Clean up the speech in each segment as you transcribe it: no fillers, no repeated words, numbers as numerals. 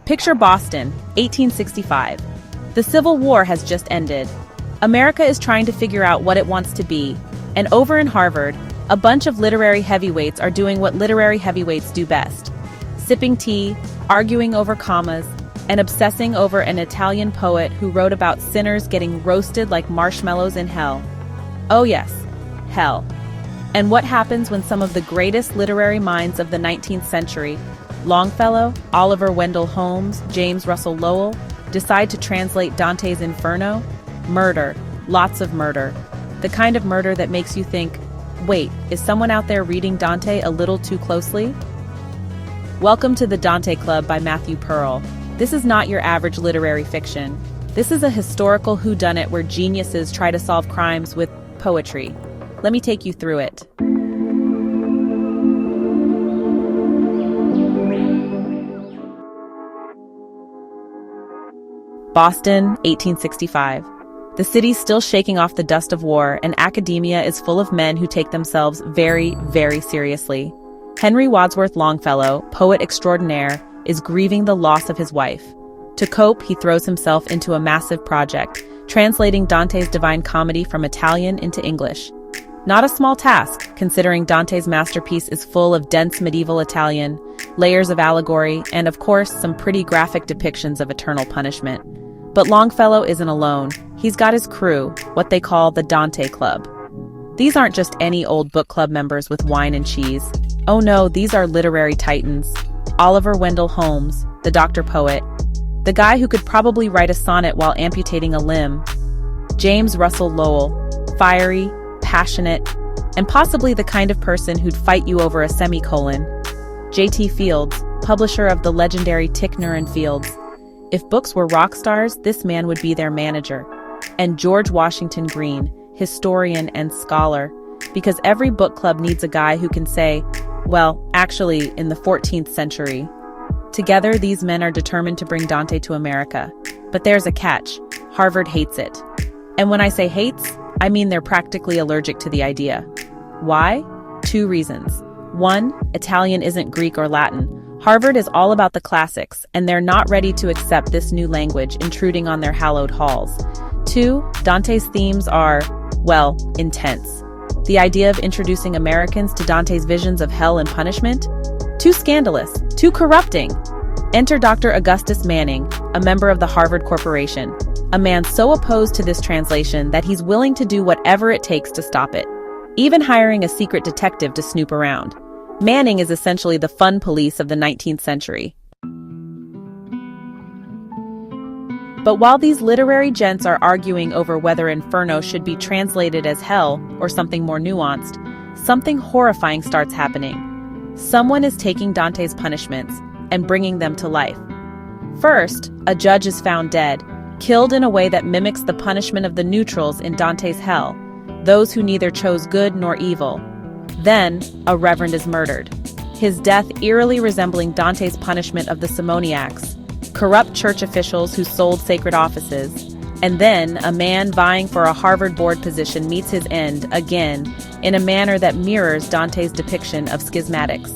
Picture Boston, 1865. The Civil War has just ended. America is trying to figure out what it wants to be, and over in Harvard, a bunch of literary heavyweights are doing what literary heavyweights do best: sipping tea, arguing over commas, and obsessing over an Italian poet who wrote about sinners getting roasted like marshmallows in hell. Oh yes, hell. And what happens when some of the greatest literary minds of the 19th century, Longfellow, Oliver Wendell Holmes, James Russell Lowell, decide to translate Dante's Inferno? Murder. Lots of murder. The kind of murder that makes you think, wait, is someone out there reading Dante a little too closely? Welcome to the Dante Club by Matthew Pearl. This is not your average literary fiction. This is a historical whodunit where geniuses try to solve crimes with poetry. Let me take you through it. Boston, 1865. The city's still shaking off the dust of war, and academia is full of men who take themselves very, very seriously. Henry Wadsworth Longfellow, poet extraordinaire, is grieving the loss of his wife. To cope, he throws himself into a massive project, translating Dante's Divine Comedy from Italian into English. Not a small task, considering Dante's masterpiece is full of dense medieval Italian, layers of allegory, and of course, some pretty graphic depictions of eternal punishment. But Longfellow isn't alone. He's got his crew, what they call the Dante Club. These aren't just any old book club members with wine and cheese. Oh no, these are literary titans. Oliver Wendell Holmes, the doctor poet, the guy who could probably write a sonnet while amputating a limb. James Russell Lowell, fiery, passionate, and possibly the kind of person who'd fight you over a semicolon. J.T. Fields, publisher of the legendary Ticknor and Fields. If books were rock stars, this man would be their manager. And George Washington Green, historian and scholar, because every book club needs a guy who can say, well, actually, in the 14th century. Together, these men are determined to bring Dante to America. But there's a catch. Harvard hates it. And when I say hates, I mean they're practically allergic to the idea. Why? 2 reasons. 1, Italian isn't Greek or Latin. Harvard is all about the classics, and they're not ready to accept this new language intruding on their hallowed halls. 2, Dante's themes are, well, intense. The idea of introducing Americans to Dante's visions of hell and punishment? Too scandalous, too corrupting. Enter Dr. Augustus Manning, a member of the Harvard Corporation, a man so opposed to this translation that he's willing to do whatever it takes to stop it, even hiring a secret detective to snoop around. Manning is essentially the fun police of the 19th century. But while these literary gents are arguing over whether Inferno should be translated as hell or something more nuanced, something horrifying starts happening. Someone is taking Dante's punishments and bringing them to life. First, a judge is found dead, killed in a way that mimics the punishment of the neutrals in Dante's hell, those who neither chose good nor evil. Then, a reverend is murdered, his death eerily resembling Dante's punishment of the simoniacs, corrupt church officials who sold sacred offices, and then a man vying for a Harvard board position meets his end, again, in a manner that mirrors Dante's depiction of schismatics.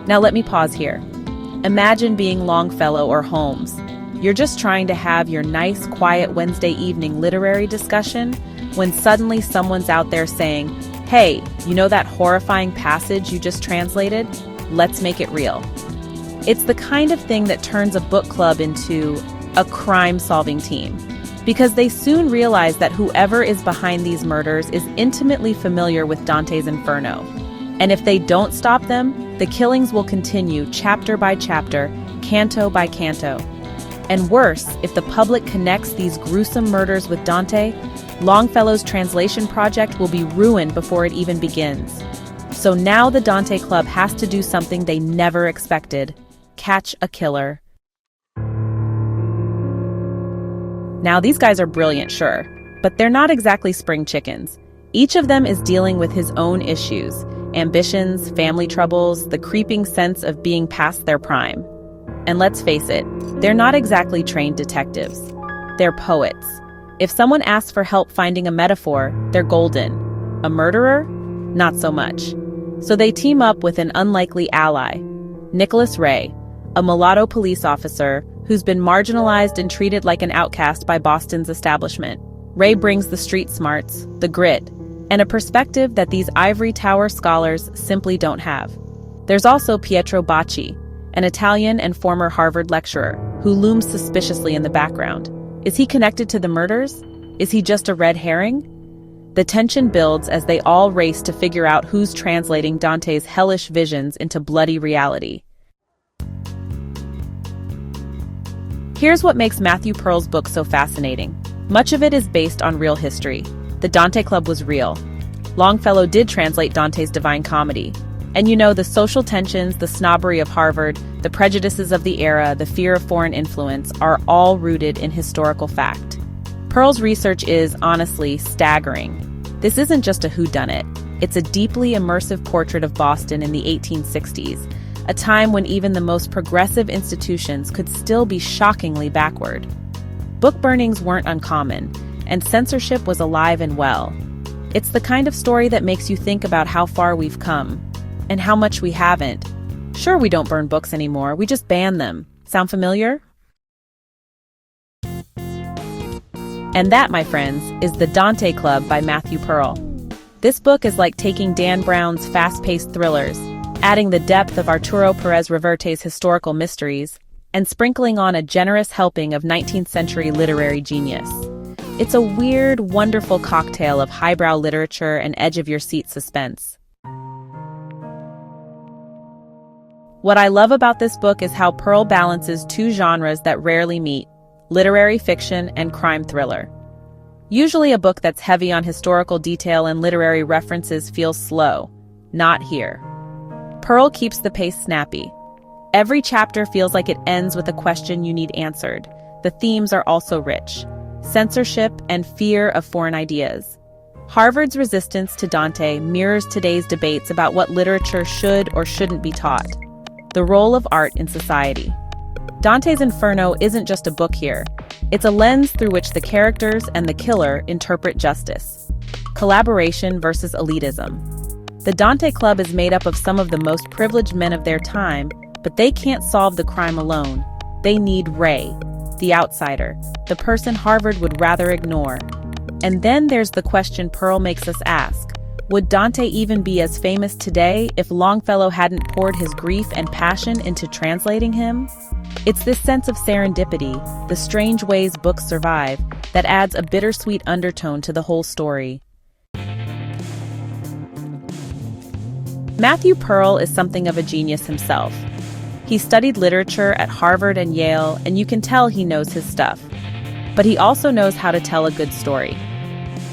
Now let me pause here. Imagine being Longfellow or Holmes. You're just trying to have your nice, quiet Wednesday evening literary discussion when suddenly someone's out there saying, hey, you know that horrifying passage you just translated? Let's make it real. It's the kind of thing that turns a book club into a crime-solving team, because they soon realize that whoever is behind these murders is intimately familiar with Dante's Inferno. And if they don't stop them, the killings will continue chapter by chapter, canto by canto. And worse, if the public connects these gruesome murders with Dante, Longfellow's translation project will be ruined before it even begins. So now the Dante Club has to do something they never expected: catch a killer. Now these guys are brilliant, sure, but they're not exactly spring chickens. Each of them is dealing with his own issues, ambitions, family troubles, the creeping sense of being past their prime. And let's face it, they're not exactly trained detectives. They're poets. If someone asks for help finding a metaphor, they're golden. A murderer? Not so much. So they team up with an unlikely ally, Nicholas Ray, a mulatto police officer who's been marginalized and treated like an outcast by Boston's establishment. Ray brings the street smarts, the grit, and a perspective that these ivory tower scholars simply don't have. There's also Pietro Bacci, an Italian and former Harvard lecturer, who looms suspiciously in the background. Is he connected to the murders? Is he just a red herring? The tension builds as they all race to figure out who's translating Dante's hellish visions into bloody reality. Here's what makes Matthew Pearl's book so fascinating. Much of it is based on real history. The Dante Club was real. Longfellow did translate Dante's Divine Comedy. And the social tensions, the snobbery of Harvard, the prejudices of the era, the fear of foreign influence are all rooted in historical fact. Pearl's research is, honestly, staggering. This isn't just a whodunit. It's a deeply immersive portrait of Boston in the 1860s, a time when even the most progressive institutions could still be shockingly backward. Book burnings weren't uncommon, and censorship was alive and well. It's the kind of story that makes you think about how far we've come, and how much we haven't. Sure, we don't burn books anymore, we just ban them. Sound familiar? And that, my friends, is The Dante Club by Matthew Pearl. This book is like taking Dan Brown's fast-paced thrillers, adding the depth of Arturo Pérez Reverte's historical mysteries, and sprinkling on a generous helping of 19th century literary genius. It's a weird, wonderful cocktail of highbrow literature and edge-of-your-seat suspense. What I love about this book is how Pearl balances two genres that rarely meet: literary fiction and crime thriller. Usually a book that's heavy on historical detail and literary references feels slow. Not here. Pearl keeps the pace snappy. Every chapter feels like it ends with a question you need answered. The themes are also rich: censorship and fear of foreign ideas. Harvard's resistance to Dante mirrors today's debates about what literature should or shouldn't be taught. The role of art in society. Dante's Inferno isn't just a book here. It's a lens through which the characters and the killer interpret justice. Collaboration versus elitism. The Dante Club is made up of some of the most privileged men of their time, but they can't solve the crime alone. They need Ray, the outsider, the person Harvard would rather ignore. And then there's the question Pearl makes us ask. Would Dante even be as famous today if Longfellow hadn't poured his grief and passion into translating him? It's this sense of serendipity, the strange ways books survive, that adds a bittersweet undertone to the whole story. Matthew Pearl is something of a genius himself. He studied literature at Harvard and Yale, and you can tell he knows his stuff. But he also knows how to tell a good story.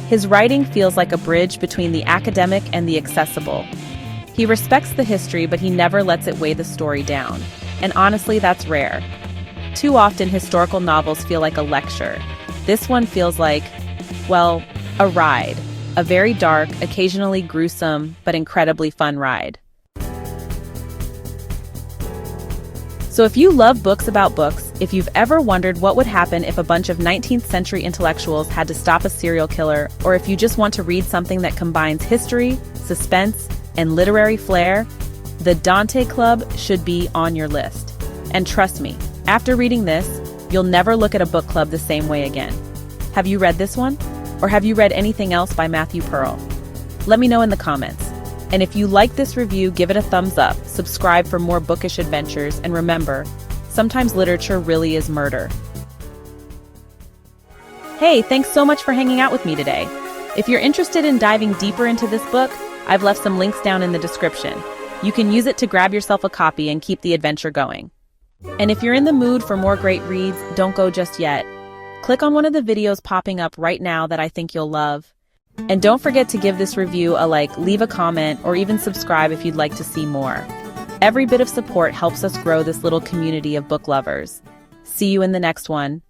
His writing feels like a bridge between the academic and the accessible. He respects the history, but he never lets it weigh the story down. And honestly, that's rare. Too often, historical novels feel like a lecture. This one feels like, well, a ride. A very dark, occasionally gruesome, but incredibly fun ride. So if you love books about books, if you've ever wondered what would happen if a bunch of 19th century intellectuals had to stop a serial killer, or if you just want to read something that combines history, suspense, and literary flair, The Dante Club should be on your list. And trust me, after reading this, you'll never look at a book club the same way again. Have you read this one? Or have you read anything else by Matthew Pearl? Let me know in the comments. And if you like this review, give it a thumbs up, subscribe for more bookish adventures, and remember, sometimes literature really is murder. Hey, thanks so much for hanging out with me today. If you're interested in diving deeper into this book, I've left some links down in the description. You can use it to grab yourself a copy and keep the adventure going. And if you're in the mood for more great reads, don't go just yet. Click on one of the videos popping up right now that I think you'll love. And don't forget to give this review a like, leave a comment, or even subscribe if you'd like to see more. Every bit of support helps us grow this little community of book lovers. See you in the next one.